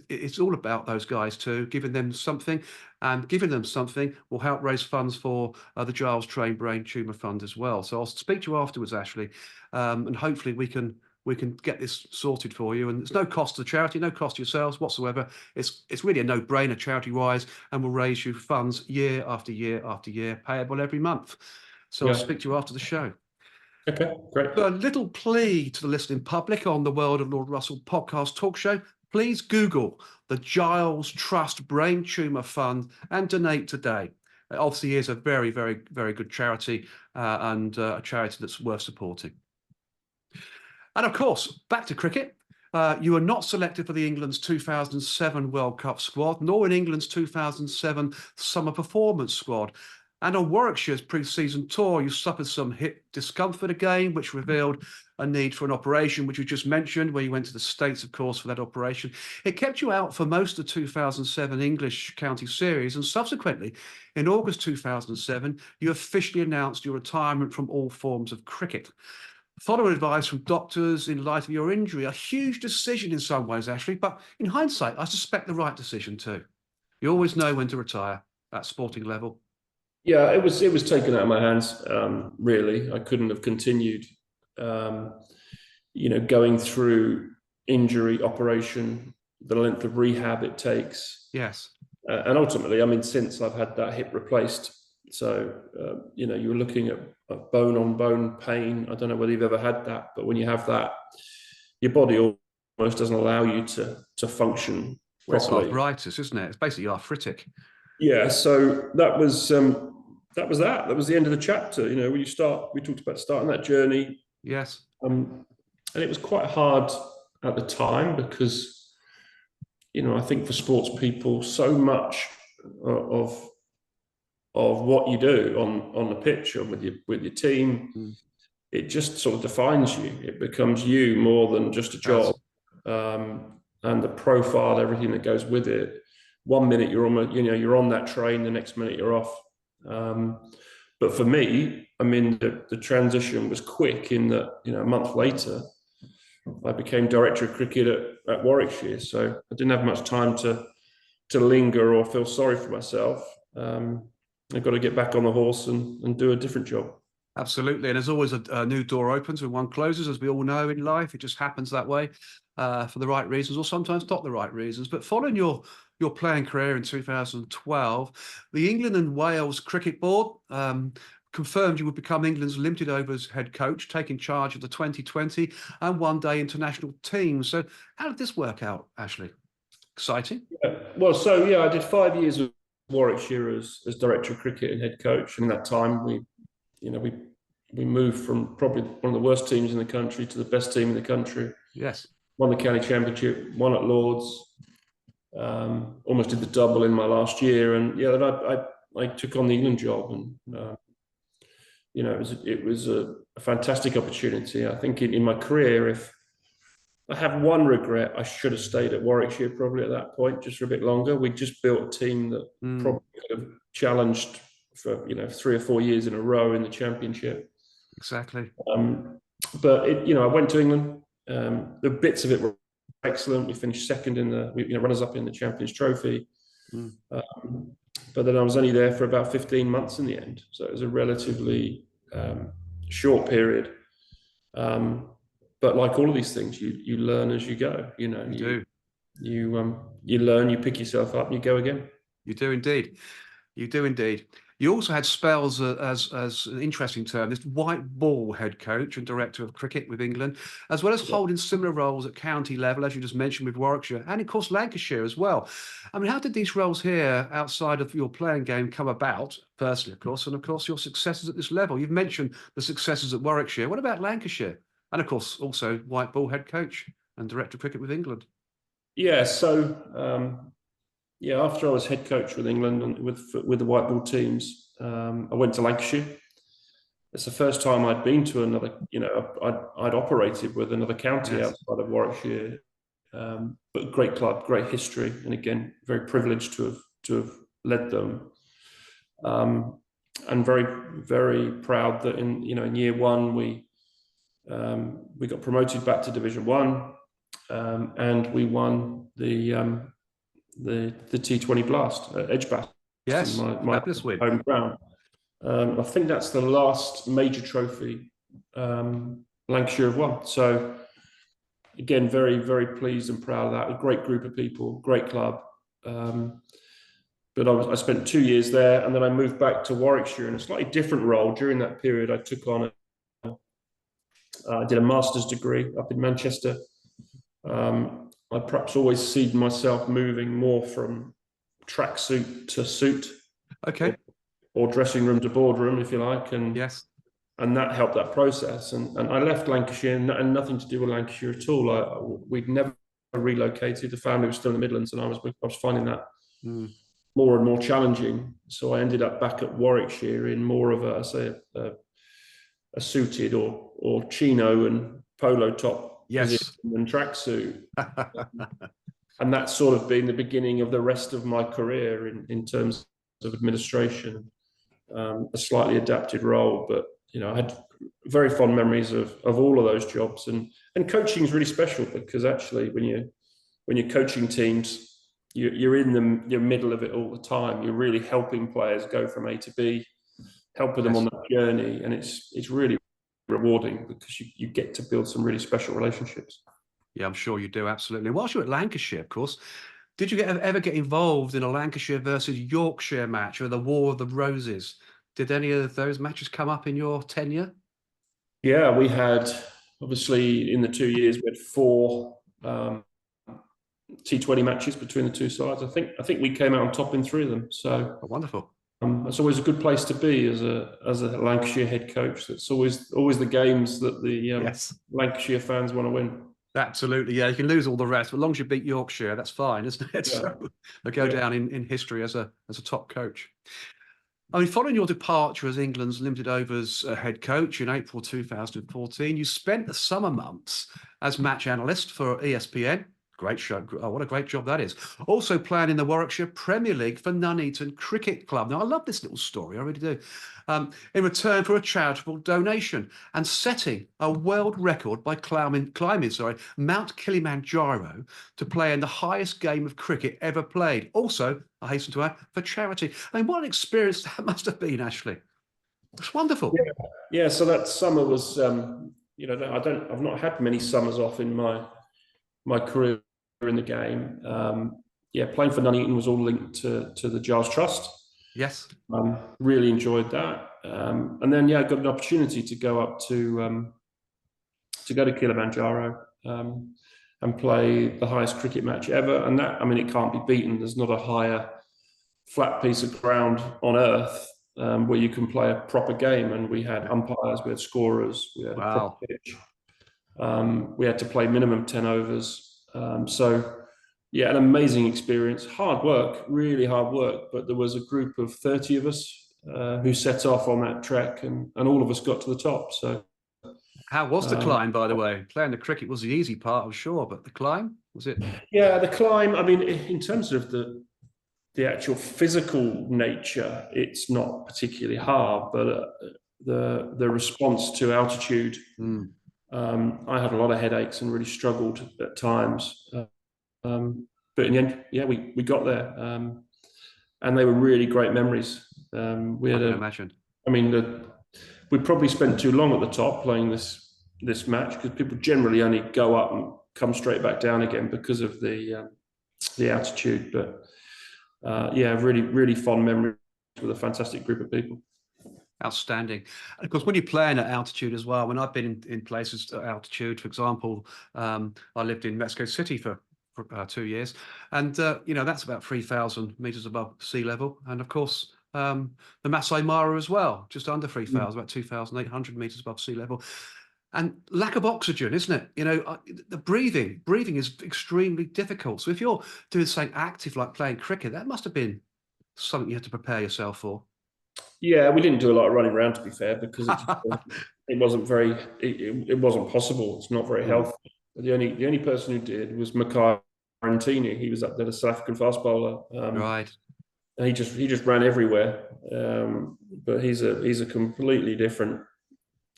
it's all about those guys too, giving them something, and giving them something will help raise funds for the Giles Train Brain Tumour Fund as well. So I'll speak to you afterwards, Ashley, and hopefully we can get this sorted for you. And there's no cost to the charity, no cost to yourselves whatsoever. It's really a no-brainer charity-wise, and will raise you funds year after year after year, payable every month. So I'll speak to you after the show. Okay, great. A little plea to the listening public on the World of Lord Russell podcast talk show. Please Google the Giles Trust Brain Tumour Fund and donate today. It obviously is a very, very, very good charity, and a charity that's worth supporting. And of course, back to cricket. You were not selected for the England's 2007 World Cup squad, nor in England's 2007 Summer Performance squad. And on Warwickshire's pre-season tour, you suffered some hip discomfort again, which revealed a need for an operation, which you just mentioned, where you went to the States, of course, for that operation. It kept you out for most of the 2007 English County Series, and subsequently, in August 2007, you officially announced your retirement from all forms of cricket. Following advice from doctors in light of your injury, a huge decision in some ways, Ashley, but in hindsight, I suspect the right decision too. You always know when to retire at sporting level. Yeah, it was taken out of my hands. Really, I couldn't have continued. Going through injury, operation, the length of rehab it takes. Yes. And ultimately, I mean, since I've had that hip replaced, so you're looking at bone on bone pain. I don't know whether you've ever had that, but when you have that, your body almost doesn't allow you to function properly. It's arthritis, isn't it? It's basically arthritic. Yeah. So that was that was the end of the chapter. When we talked about starting that journey. Yes. And it was quite hard at the time because, I think for sports people, so much of what you do on the pitch or with your team, it just sort of defines you. It becomes you more than just a job, and the profile, everything that goes with it. 1 minute you're on that train, the next minute you're off. But for me, I mean, the transition was quick in that, a month later, I became director of cricket at Warwickshire. So I didn't have much time to linger or feel sorry for myself. I've got to get back on the horse and do a different job. Absolutely. And there's always a new door opens when one closes, as we all know in life. It just happens that way, for the right reasons or sometimes not the right reasons. But following your playing career in 2012, the England and Wales Cricket Board confirmed you would become England's limited overs head coach, taking charge of the 2020 and one-day international teams. So how did this work out, Ashley? Exciting? Yeah. Well, I did 5 years of Warwickshire as director of cricket and head coach. And in that time, we moved from probably one of the worst teams in the country to the best team in the country. Yes. Won the county championship, won at Lords, almost did the double in my last year. And then I took on the England job, and it was a fantastic opportunity. I think in my career, if I have one regret, I should have stayed at Warwickshire probably at that point, just for a bit longer. We just built a team that probably could have challenged for 3 or 4 years in a row in the championship. Exactly. But I went to England. The bits of it were excellent. We finished second in runners up in the Champions Trophy. But then I was only there for about 15 months in the end, so it was a relatively short period. But like all of these things, you learn as you go. You do. You learn, you pick yourself up, and you go again. You do indeed. You do indeed. You also had spells as an interesting term, this white ball head coach and director of cricket with England, as well as holding similar roles at county level, as you just mentioned with Warwickshire, and of course Lancashire as well. I mean, how did these roles here outside of your playing game come about, firstly, of course, and of course your successes at this level? You've mentioned the successes at Warwickshire. What about Lancashire? And of course, also white ball head coach and director of cricket with England. Yeah, so after I was head coach with England and with the white ball teams, I went to Lancashire. It's the first time I'd been to another, I'd operated with another county outside of Warwickshire, but great club, great history, and again, very privileged to have led them, and very, very proud that in year one we got promoted back to Division 1, and we won the T20 Blast at Edgbaston, my home ground. I think that's the last major trophy Lancashire have won. So again, very, very pleased and proud of that. A great group of people, great club. But I spent 2 years there, and then I moved back to Warwickshire in a slightly different role. During that period, I took on I did a master's degree up in Manchester. I perhaps always see myself moving more from tracksuit to suit, or dressing room to boardroom, if you like, and that helped that process. And I left Lancashire, and nothing to do with Lancashire at all. We'd never relocated. The family was still in the Midlands, and I was finding that more and more challenging. So I ended up back at Warwickshire in more of a suited or chino and polo top and tracksuit. And that's sort of been the beginning of the rest of my career in terms of administration, a slightly adapted role. But I had very fond memories of all of those jobs, and coaching is really special, because actually when you're coaching teams, you're in the middle of it all the time. You're really helping players go from A to B, helping them on that journey, and it's really rewarding, because you get to build some really special relationships. Yeah, I'm sure you do, absolutely. Whilst you were at Lancashire, of course, did you ever get involved in a Lancashire versus Yorkshire match, or the War of the Roses? Did any of those matches come up in your tenure? Yeah, we had, obviously, in the 2 years, we had 4 T20 matches between the two sides. I think we came out on top in 3 of them. So wonderful. It's always a good place to be as a Lancashire head coach. That's always the games that the Lancashire fans want to win. Absolutely, yeah. You can lose all the rest, but as long as you beat Yorkshire, that's fine, isn't it? Yeah. So they'll go down in history as a top coach. I mean, following your departure as England's limited overs head coach in April 2014, you spent the summer months as match analyst for ESPN. Great show. Oh, what a great job that is. Also playing in the Warwickshire Premier League for Nuneaton Cricket Club. Now, I love this little story, I really do. In return for a charitable donation, and setting a world record by climbing Mount Kilimanjaro to play in the highest game of cricket ever played. Also, I hasten to add, for charity. I mean, what an experience that must have been, Ashley. It's wonderful. Yeah, so that summer was, I've not had many summers off in my career in the game. Playing for Nuneaton was all linked to the Giles Trust. Yes. Really enjoyed that. And then, I got an opportunity to go up to Kilimanjaro and play the highest cricket match ever. And that, I mean, it can't be beaten. There's not a higher flat piece of ground on earth where you can play a proper game. And we had umpires, we had scorers, we had a proper pitch. We had to play minimum 10 overs. An amazing experience. Hard work, really hard work. But there was a group of 30 of us who set off on that trek, and all of us got to the top. So, how was the climb, by the way? Playing the cricket was the easy part, I'm sure, but the climb, was it? Yeah, the climb. I mean, in terms of the actual physical nature, it's not particularly hard, but the response to altitude. I had a lot of headaches and really struggled at times. But in the end, we got there. And they were really great memories. I can imagine. I mean, we probably spent too long at the top playing this match, because people generally only go up and come straight back down again because of the altitude. But really, really fond memories with a fantastic group of people. Outstanding. And of course, when you're playing at altitude as well, when I've been in places at altitude, for example, I lived in Mexico City for 2 years, and that's about 3,000 meters above sea level. And of course, the Masai Mara as well, just under 3,000, about 2,800 meters above sea level. And lack of oxygen, isn't it? The breathing is extremely difficult. So if you're doing something active like playing cricket, that must have been something you had to prepare yourself for. Yeah, we didn't do a lot of running around, to be fair, because it wasn't possible. It's not very healthy. The only person who did was Makai Arantini. He was up there, a South African fast bowler. Right. And he just ran everywhere. But he's a completely different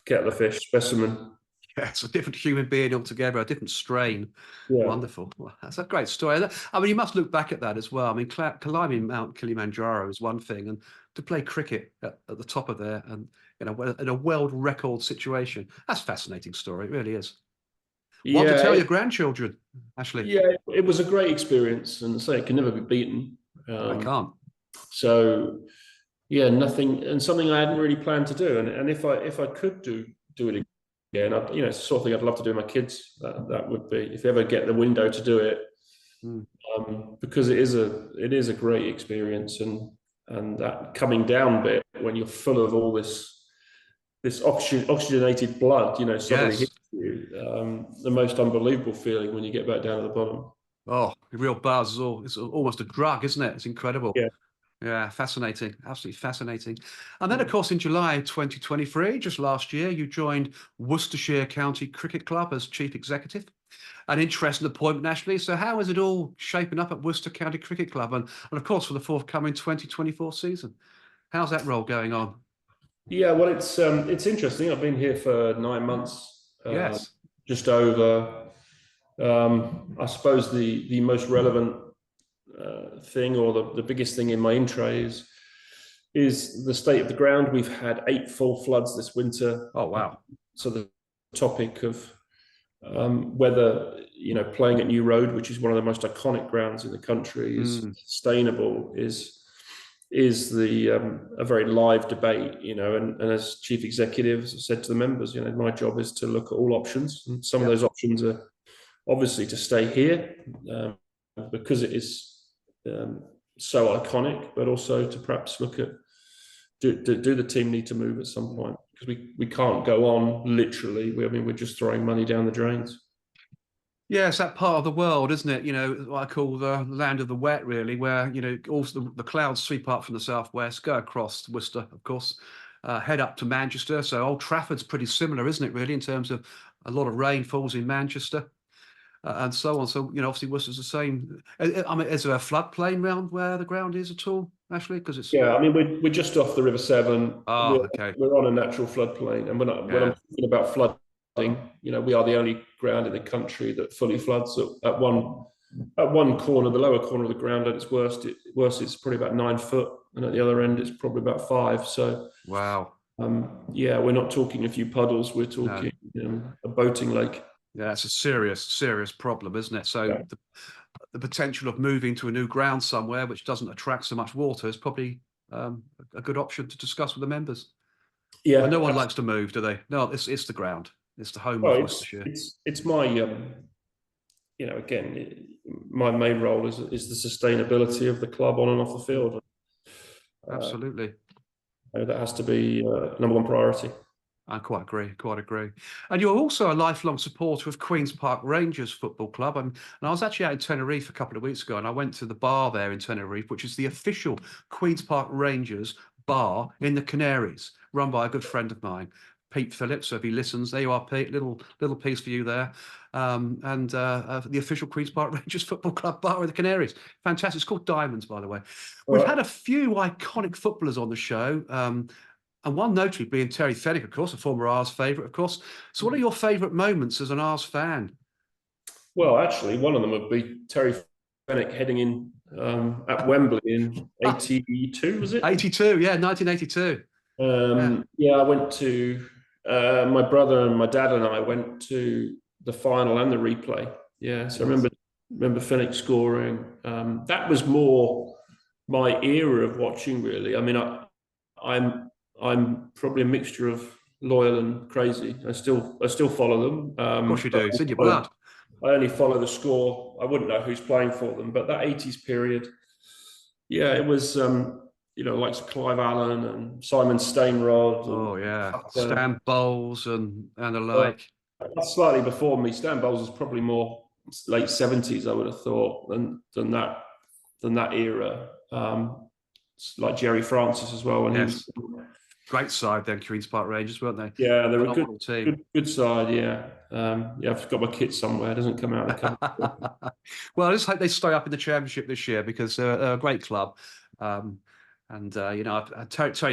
kettle of fish specimen. Yeah, it's a different human being altogether, a different strain. Yeah. Wonderful. Well, that's a great story. I mean, you must look back at that as well. I mean, climbing Mount Kilimanjaro is one thing, and to play cricket at the top of there, and in a world record situation, that's a fascinating story. It really is. What to tell your grandchildren, Ashley? Yeah, it was a great experience, and say it can never be beaten. I can't. So, yeah, nothing, and something I hadn't really planned to do. And if I could do it again, it's the sort of thing I'd love to do with my kids. That would be, if you ever get the window to do it, because it is a great experience, and that coming down bit when you're full of all this oxygenated blood, suddenly hits you. The most unbelievable feeling when you get back down to the bottom. Oh, the real buzz. It's almost a drug, isn't it? It's incredible. Yeah. Yeah, fascinating. Absolutely fascinating. And then, of course, in July 2023, just last year, you joined Worcestershire County Cricket Club as chief executive. An interesting appointment, Ashley. So how is it all shaping up at Worcester County Cricket Club? And of course, for the forthcoming 2024 season. How's that role going on? Yeah, well, it's interesting. I've been here for 9 months. Yes. Just over. I suppose the most relevant thing, or the biggest thing in my intro is the state of the ground. We've had 8 full floods this winter. Oh, wow. So the topic of whether playing at New Road, which is one of the most iconic grounds in the country, is sustainable is a very live debate, and as chief executive, as I said to the members, my job is to look at all options, and some of those options are obviously to stay here because it is so iconic, but also to perhaps look at do the team need to move at some point, because we can't go on literally. We're just throwing money down the drains. Yeah, it's that part of the world, isn't it? What I call the land of the wet, really, where, also the clouds sweep up from the southwest, go across Worcester, of course, head up to Manchester. So Old Trafford's pretty similar, isn't it, really, in terms of a lot of rain falls in Manchester and so on. So, obviously Worcester's the same. I mean, is there a floodplain round where the ground is at all, Ashley? Because it's... Yeah, I mean, we're just off the River Severn. Oh, okay. We're on a natural floodplain. And when I'm talking about flooding, we are the only ground in the country that fully floods. So at one corner, the lower corner of the ground, at its worst, it's probably about 9 foot, and at the other end, it's probably about 5. So wow. We're not talking a few puddles. We're talking a boating lake. Yeah, it's a serious problem, isn't it? So the potential of moving to a new ground somewhere which doesn't attract so much water is probably a good option to discuss with the members. Yeah, and no one likes to move, do they? No, it's the ground. It's the home of Worcestershire. It's my again, my main role is the sustainability of the club on and off the field. Absolutely. That has to be number one priority. I quite agree. And you're also a lifelong supporter of Queen's Park Rangers Football Club. And I was actually out in Tenerife a couple of weeks ago, and I went to the bar there in Tenerife, which is the official Queen's Park Rangers bar in the Canaries, run by a good friend of mine, Pete Phillips. So if he listens, there you are, Pete. Little piece for you there. The official Queen's Park Rangers Football Club bar in the Canaries. Fantastic. It's called Diamonds, by the way. We've had a few iconic footballers on the show. And one notably being Terry Fenwick, of course, a former Ars favourite, of course. So what are your favourite moments as an Ars fan? Well, actually, one of them would be Terry Fenwick heading in at Wembley in 82, was it? 82, yeah, 1982. I went to, my brother and my dad and I went to the final and the replay. Yeah, so I remember Fenwick scoring. That was more my era of watching, really. I mean, I'm probably a mixture of loyal and crazy. I still follow them. Of course you do. It's in your blood. I only follow the score. I wouldn't know who's playing for them, but that 80s period, yeah, it was, like Clive Allen and Simon Stainrod. Oh, yeah. Stan Bowles and the like. That's slightly before me. Stan Bowles is probably more late 70s, I would have thought, than that era. Like Jerry Francis as well. And yes. Great side then, Queen's Park Rangers, weren't they? Yeah, they were a good side, yeah. I've got my kit somewhere. It doesn't come out. Well, I just hope they stay up in the Championship this year because they're a great club. Terry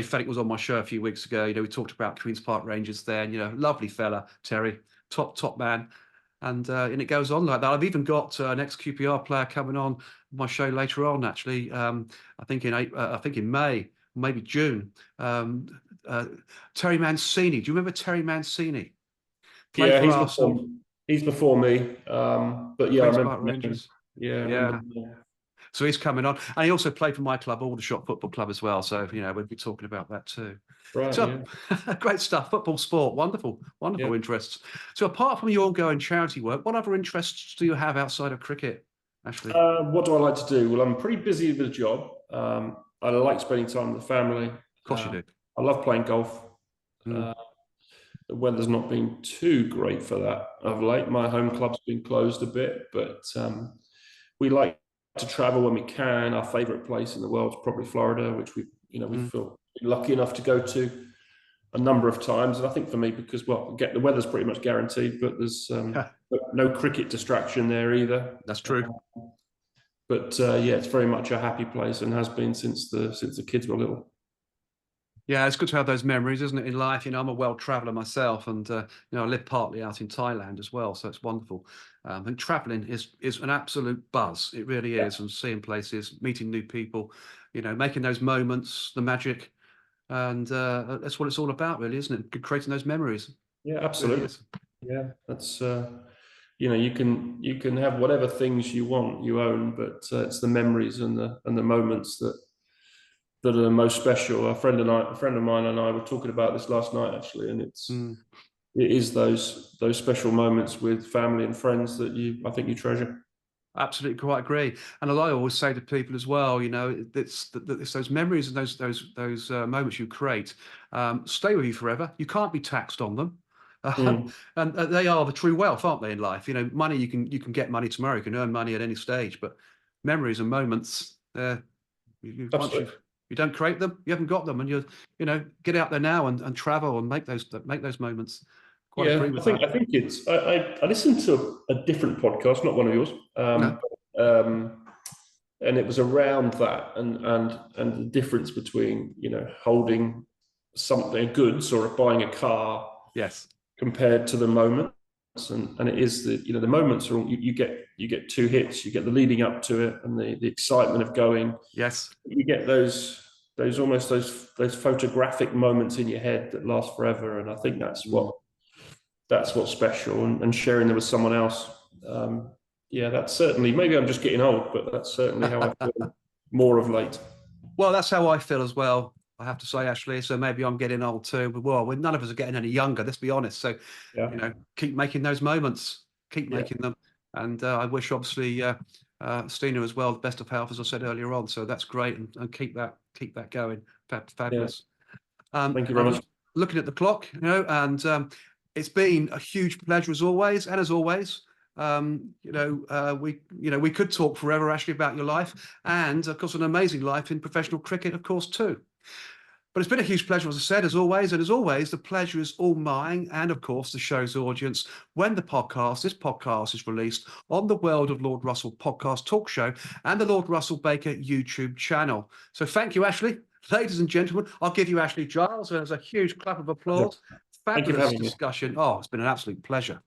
Fenwick was on my show a few weeks ago. We talked about Queen's Park Rangers there. And, lovely fella, Terry, top man. And it goes on like that. I've even got an ex-QPR player coming on my show later on, actually. I think in May, maybe June. Terry Mancini. Do you remember Terry Mancini? Yeah, he's before me. But yeah, I remember Rangers. Yeah. So he's coming on, and he also played for my club, Aldershot Football Club, as well. So we'll be talking about that too. Right. So great stuff. Football, sport, wonderful interests. So apart from your ongoing charity work, what other interests do you have outside of cricket, Ashley? What do I like to do? Well, I'm pretty busy with a job. I like spending time with the family. Of course you do. I love playing golf. The weather's not been too great for that of late. My home club's been closed a bit, but we like to travel when we can. Our favourite place in the world is probably Florida, which we feel lucky enough to go to a number of times. And I think for me, because the weather's pretty much guaranteed, but there's no cricket distraction there either. That's true. But it's very much a happy place and has been since the kids were little. Yeah, it's good to have those memories, isn't it, in life? I'm a world traveller myself, and I live partly out in Thailand as well, so it's wonderful. And travelling is an absolute buzz. It really is, and seeing places, meeting new people, making those moments, the magic, and that's what it's all about, really, isn't it? Creating those memories. Yeah, absolutely. Yeah, that's you can have whatever things you want, you own, but it's the memories and the moments that are the most special. A friend of mine and I were talking about this last night, actually, and it is those special moments with family and friends that I think you treasure. Absolutely, quite agree. And I always say to people as well, it's those memories and those moments you create stay with you forever. You can't be taxed on them. And they are the true wealth, aren't they, in life? Money, you can get money tomorrow, you can earn money at any stage, but memories and moments, once you don't create them, you haven't got them. And get out there now and travel and make those moments. I think it's. I listened to a different podcast, not one of yours, and it was around that and the difference between holding something, goods, or buying a car, yes, compared to the moments, and it is the moments are you get two hits, you get the leading up to it and the excitement of going. Yes, you get those photographic moments in your head that last forever, and I think that's what's special, and sharing them with someone else. That's certainly, maybe I'm just getting old, but that's certainly how I feel more of late. Well, that's how I feel as well, I have to say, Ashley. So maybe I'm getting old too, but none of us are getting any younger, let's be honest. So, keep making those moments, keep making them. And I wish, obviously, Stina as well, the best of health, as I said earlier on. So that's great, and keep that going. Fabulous. Thank you very much. Looking at the clock, and it's been a huge pleasure as always. And as always, we could talk forever, Ashley, about your life, and of course an amazing life in professional cricket, of course, too. But it's been a huge pleasure, as I said, as always. And as always, the pleasure is all mine, and of course the show's audience, when this podcast is released on the World of Lord Russell podcast talk show and the Lord Russell Baker YouTube channel. So thank you, Ashley. Ladies and gentlemen, I'll give you Ashley Giles as a huge clap of applause. Fabulous discussion. Oh, it's been an absolute pleasure.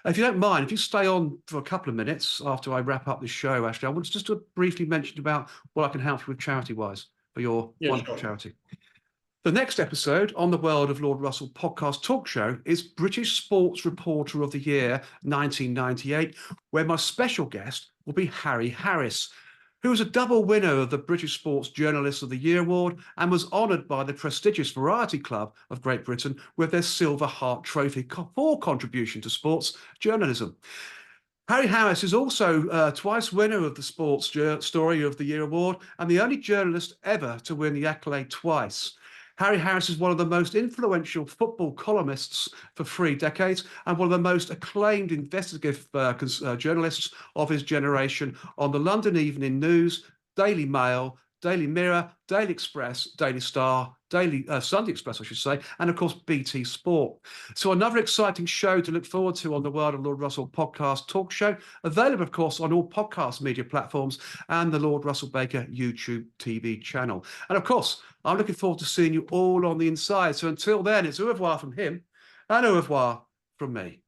If you don't mind, if you stay on for a couple of minutes after I wrap up this show, Ashley, I want just to briefly mention about what I can help you with charity-wise for your wonderful charity. The next episode on the World of Lord Russell podcast talk show is British Sports Reporter of the Year 1998, where my special guest will be Harry Harris. who was a double winner of the British Sports Journalist of the Year Award and was honoured by the prestigious Variety Club of Great Britain with their Silver Heart Trophy for contribution to sports journalism. Harry Harris is also twice winner of the Sports Story of the Year Award and the only journalist ever to win the accolade twice. Harry Harris is one of the most influential football columnists for 3 decades and one of the most acclaimed investigative journalists of his generation on the London Evening News, Daily Mail, Daily Mirror, Daily Express, Daily Star, Sunday Express, I should say, and of course BT Sport. So another exciting show to look forward to on the World of Lord Russell podcast talk show, available of course on all podcast media platforms and the Lord Russell Baker YouTube TV channel. And of course, I'm looking forward to seeing you all on the inside. So until then, it's au revoir from him and au revoir from me.